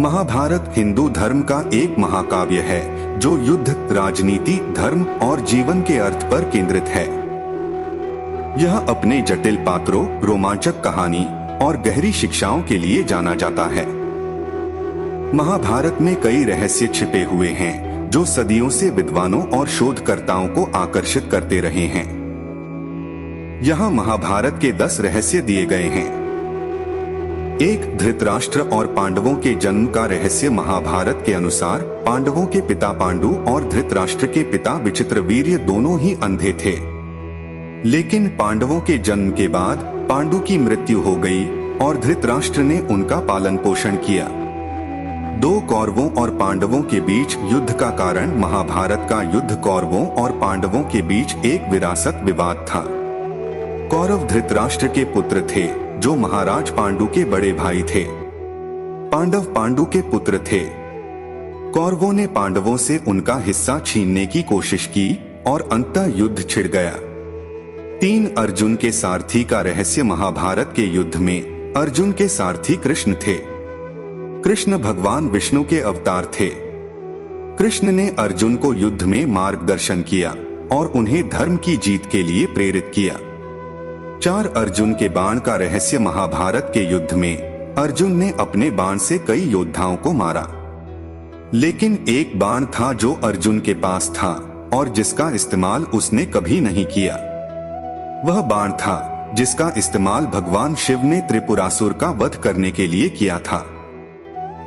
महाभारत हिंदू धर्म का एक महाकाव्य है जो युद्ध, राजनीति, धर्म और जीवन के अर्थ पर केंद्रित है। यह अपने जटिल पात्रों, रोमांचक कहानी और गहरी शिक्षाओं के लिए जाना जाता है। महाभारत में कई रहस्य छिपे हुए हैं जो सदियों से विद्वानों और शोधकर्ताओं को आकर्षित करते रहे हैं। यहाँ महाभारत के 10 रहस्य दिए गए हैं। 1. धृतराष्ट्र और पांडवों के जन्म का रहस्य। महाभारत के अनुसार पांडवों के पिता पांडु और धृतराष्ट्र के पिता विचित्रवीर्य दोनों ही अंधे थे, लेकिन पांडवों के जन्म के बाद पांडु की मृत्यु हो गई और धृतराष्ट्र ने उनका पालन पोषण किया। 2. कौरवों और पांडवों के बीच युद्ध का कारण। महाभारत का युद्ध कौरवों और पांडवों के बीच एक विरासत विवाद था। कौरव धृतराष्ट्र के पुत्र थे जो महाराज पांडु के बड़े भाई थे। पांडव पांडु के पुत्र थे। कौरवों ने पांडवों से उनका हिस्सा छीनने की कोशिश की और अंततः युद्ध छिड़ गया। 3. अर्जुन के सारथी का रहस्य। महाभारत के युद्ध में अर्जुन के सारथी कृष्ण थे। कृष्ण भगवान विष्णु के अवतार थे। कृष्ण ने अर्जुन को युद्ध में मार्गदर्शन किया और उन्हें धर्म की जीत के लिए प्रेरित किया। 4. अर्जुन के बाण का रहस्य। महाभारत के युद्ध में अर्जुन ने अपने बाण से कई योद्धाओं को मारा, लेकिन एक बाण था जो अर्जुन के पास था और जिसका इस्तेमाल उसने कभी नहीं किया। वह बाण था जिसका इस्तेमाल भगवान शिव ने त्रिपुरासुर का वध करने के लिए किया था।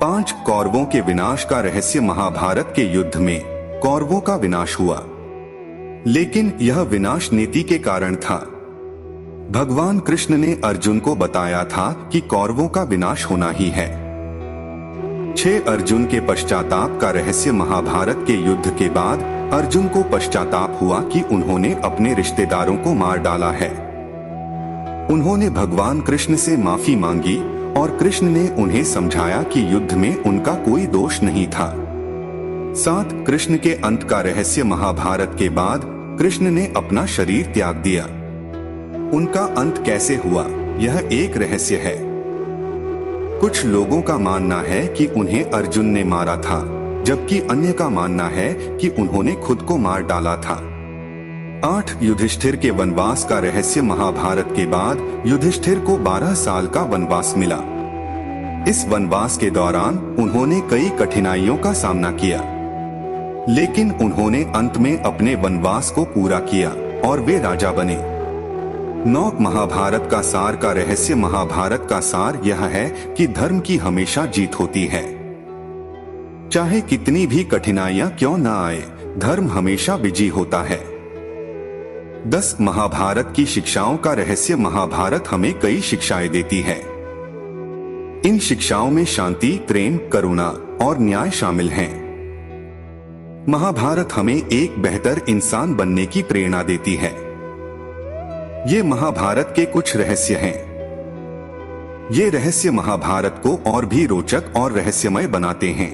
5. कौरवों के विनाश का रहस्य। महाभारत के युद्ध में कौरवों का विनाश हुआ, लेकिन यह विनाश नीति के कारण था। भगवान कृष्ण ने अर्जुन को बताया था कि कौरवों का विनाश होना ही है। 6. अर्जुन के पश्चाताप का रहस्य। महाभारत के युद्ध के बाद अर्जुन को पश्चाताप हुआ कि उन्होंने अपने रिश्तेदारों को मार डाला है। उन्होंने भगवान कृष्ण से माफी मांगी और कृष्ण ने उन्हें समझाया कि युद्ध में उनका कोई दोष नहीं था। 7. कृष्ण के अंत का रहस्य। महाभारत के बाद कृष्ण ने अपना शरीर त्याग दिया। उनका अंत कैसे हुआ, यह एक रहस्य है। कुछ लोगों का मानना है कि उन्हें अर्जुन ने मारा था, जबकि अन्य का मानना है कि उन्होंने खुद को मार डाला था। 8. युधिष्ठिर के वनवास का रहस्य। महाभारत के बाद युधिष्ठिर को 12 साल का वनवास मिला। इस वनवास के दौरान उन्होंने कई कठिनाइयों का सामना किया, लेकिन उन्होंने अंत में अपने वनवास को पूरा किया और वे राजा बने। 9. महाभारत का सार का रहस्य। महाभारत का सार यह है कि धर्म की हमेशा जीत होती है। चाहे कितनी भी कठिनाइयां क्यों न आए, धर्म हमेशा विजयी होता है। 10. महाभारत की शिक्षाओं का रहस्य। महाभारत हमें कई शिक्षाएं देती है। इन शिक्षाओं में शांति, प्रेम, करुणा और न्याय शामिल हैं। महाभारत हमें एक बेहतर इंसान बनने की प्रेरणा देती है। ये महाभारत के कुछ रहस्य हैं। ये रहस्य महाभारत को और भी रोचक और रहस्यमय बनाते हैं।